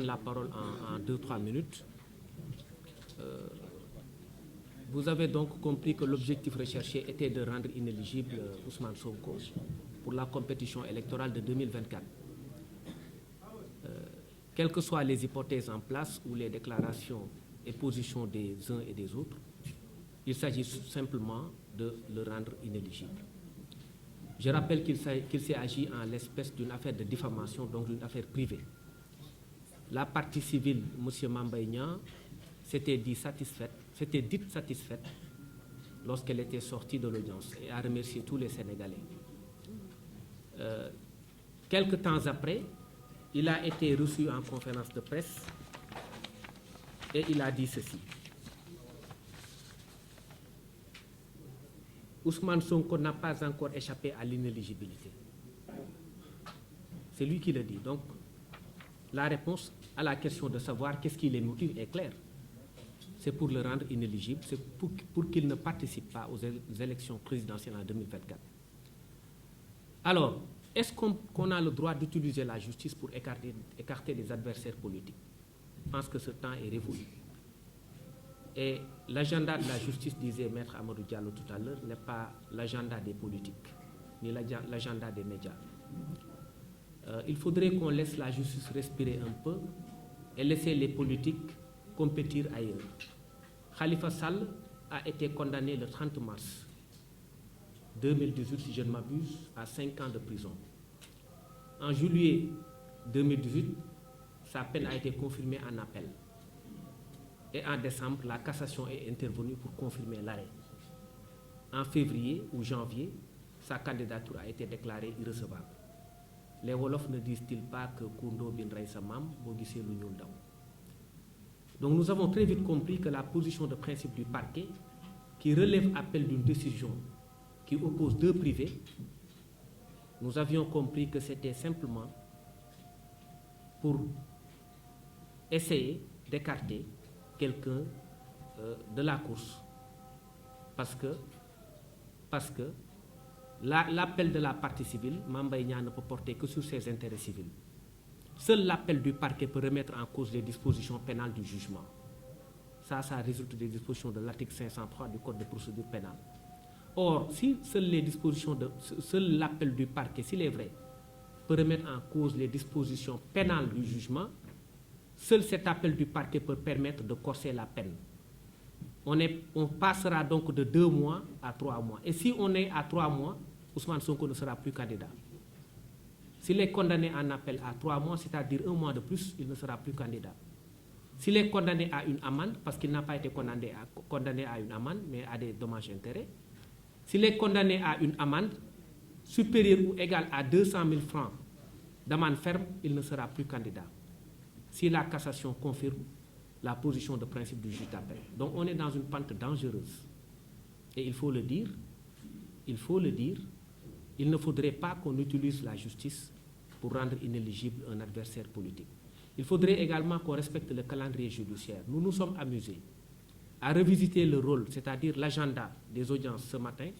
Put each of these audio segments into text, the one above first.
la parole en 2-3 minutes. Vous avez donc compris que l'objectif recherché était de rendre inéligible Ousmane Sonko pour la compétition électorale de 2024. Quelles que soient les hypothèses en place ou les déclarations et positions des uns et des autres, il s'agit simplement de le rendre inéligible. Je rappelle qu'il s'est agi en l'espèce d'une affaire de diffamation, donc d'une affaire privée. La partie civile, M. Mamba Niang, s'était dite satisfaite lorsqu'elle était sortie de l'audience et a remercié tous les Sénégalais. Quelque temps après, il a été reçu en conférence de presse et il a dit ceci. Ousmane Sonko n'a pas encore échappé à l'inéligibilité. C'est lui qui le dit. Donc, la réponse à la question de savoir qu'est-ce qui les motive est claire. C'est pour le rendre inéligible, c'est pour qu'il ne participe pas aux élections présidentielles en 2024. Alors, est-ce qu'on a le droit d'utiliser la justice pour écarter les adversaires politiques? Je pense que ce temps est révolu. Et l'agenda de la justice, disait Maître Amadou Diallo tout à l'heure, n'est pas l'agenda des politiques, ni l'agenda des médias. Il faudrait qu'on laisse la justice respirer un peu et laisser les politiques compétir ailleurs. Khalifa Sall a été condamné le 30 mars 2018, si je ne m'abuse, à 5 ans de prison. En juillet 2018, sa peine a été confirmée en appel. Et en décembre, la cassation est intervenue pour confirmer l'arrêt. En février ou janvier, sa candidature a été déclarée irrecevable. Les Wolofs ne disent-ils pas que Koundo bin Raïsa Mam, Bogissé l'Union Daw. Donc nous avons très vite compris que la position de principe du parquet, qui relève appel d'une décision qui oppose deux privés, nous avions compris que c'était simplement pour essayer d'écarter quelqu'un de la course. Parce que l'appel de la partie civile, Mamba Niang ne peut porter que sur ses intérêts civils. Seul l'appel du parquet peut remettre en cause les dispositions pénales du jugement. Ça résulte des dispositions de l'article 503 du Code de procédure pénale. Or, si seul l'appel du parquet, s'il est vrai, peut remettre en cause les dispositions pénales du jugement, seul cet appel du parquet peut permettre de corser la peine. On passera donc de 2 mois à 3 mois. Et si on est à 3 mois, Ousmane Sonko ne sera plus candidat. S'il est condamné en appel à 3 mois, c'est-à-dire 1 mois de plus, il ne sera plus candidat. S'il est condamné à une amende, parce qu'il n'a pas été condamné à une amende, mais à des dommages et intérêts, s'il est condamné à une amende supérieure ou égale à 200 000 francs d'amende ferme, il ne sera plus candidat. Si la cassation confirme la position de principe du juge d'appel. Donc on est dans une pente dangereuse. Et il faut le dire, il ne faudrait pas qu'on utilise la justice pour rendre inéligible un adversaire politique. Il faudrait également qu'on respecte le calendrier judiciaire. Nous nous sommes amusés à revisiter le rôle, c'est-à-dire l'agenda des audiences ce matin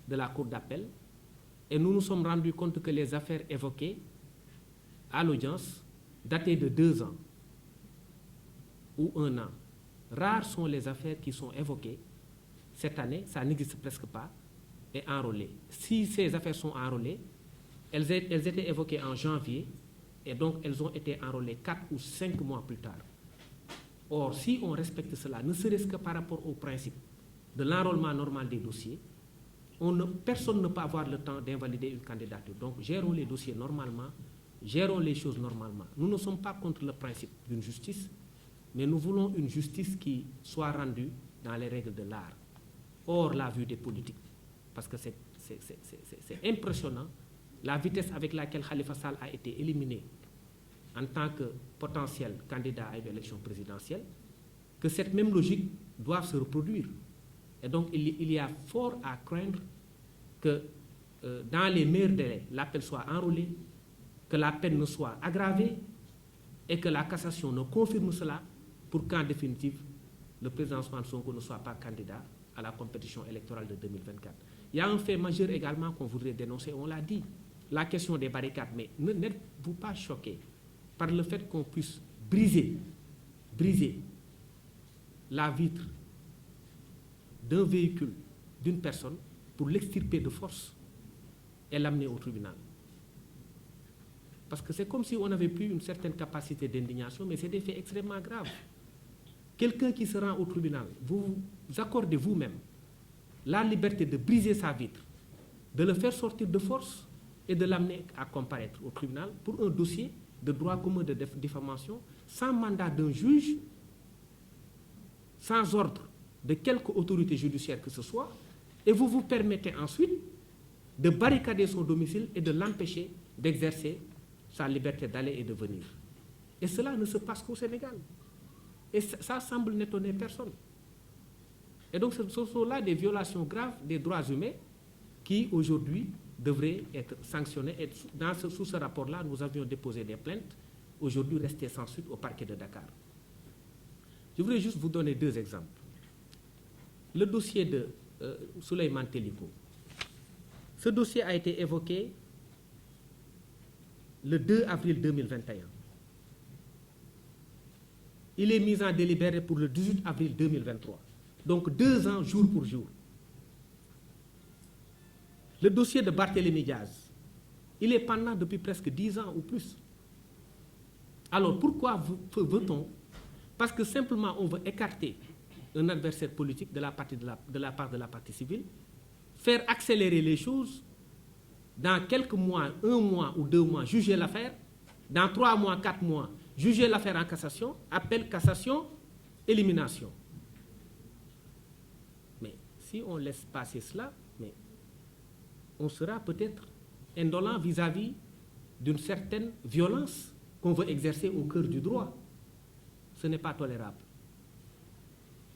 de la Cour d'appel, et nous nous sommes rendus compte que les affaires évoquées à l'audience dataient de 2 ans ou 1 an. Rares sont les affaires qui sont évoquées cette année, ça n'existe presque pas, et enrôlées. Si ces affaires sont enrôlées, elles étaient évoquées en janvier, et donc elles ont été enrôlées 4 ou 5 mois plus tard. Or, si on respecte cela, ne serait-ce que par rapport au principe de l'enrôlement normal des dossiers, personne ne peut avoir le temps d'invalider une candidature. Donc, gérons les dossiers normalement, gérons les choses normalement. Nous ne sommes pas contre le principe d'une justice, mais nous voulons une justice qui soit rendue dans les règles de l'art, hors la vue des politiques. Parce que c'est impressionnant la vitesse avec laquelle Khalifa Sall a été éliminé en tant que potentiel candidat à une élection présidentielle, que cette même logique doit se reproduire. Et donc il y a fort à craindre que dans les meilleurs délais, l'appel soit enrôlé, que la peine ne soit aggravée et que la cassation ne confirme cela pour qu'en définitive, le président Ousmane Sonko ne soit pas candidat à la compétition électorale de 2024. Il y a un fait majeur également qu'on voudrait dénoncer, on l'a dit, la question des barricades. Mais n'êtes-vous pas choqué par le fait qu'on puisse briser la vitre d'un véhicule, d'une personne, pour l'extirper de force et l'amener au tribunal. Parce que c'est comme si on avait plus une certaine capacité d'indignation, mais c'est des faits extrêmement graves. Quelqu'un qui se rend au tribunal, vous accordez vous-même la liberté de briser sa vitre, de le faire sortir de force et de l'amener à comparaître au tribunal pour un dossier de droit commun de diffamation, sans mandat d'un juge, sans ordre de quelque autorité judiciaire que ce soit, et vous vous permettez ensuite de barricader son domicile et de l'empêcher d'exercer sa liberté d'aller et de venir. Et cela ne se passe qu'au Sénégal. Et ça semble n'étonner personne. Et donc ce sont là des violations graves des droits humains qui aujourd'hui devraient être sanctionnées. Et sous ce rapport-là, nous avions déposé des plaintes, aujourd'hui restées sans suite au parquet de Dakar. Je voudrais juste vous donner deux exemples. Le dossier de Souleymane Teliko. Ce dossier a été évoqué le 2 avril 2021. Il est mis en délibéré pour le 18 avril 2023. Donc 2 ans, jour pour jour. Le dossier de Barthélémy Diaz, il est pendant depuis presque 10 ans ou plus. Alors pourquoi veut-on? Parce que simplement on veut écarter un adversaire politique de la part de la partie civile, faire accélérer les choses, dans quelques mois, 1 mois ou 2 mois, juger l'affaire, dans 3 mois, 4 mois, juger l'affaire en cassation, appel, cassation, élimination. Mais si on laisse passer cela, mais on sera peut-être indolent vis-à-vis d'une certaine violence qu'on veut exercer au cœur du droit. Ce n'est pas tolérable.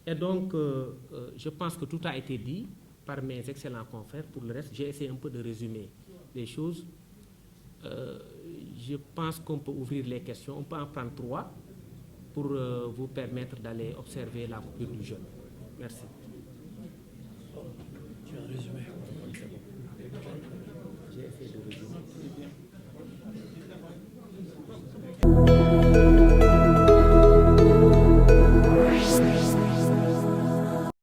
Et donc, je pense que tout a été dit par mes excellents confrères. Pour le reste, j'ai essayé un peu de résumer les choses. Je pense qu'on peut ouvrir les questions. On peut en prendre 3 pour vous permettre d'aller observer la coupure du jeûne. Merci. Tu as résumé. J'ai essayé de résumer.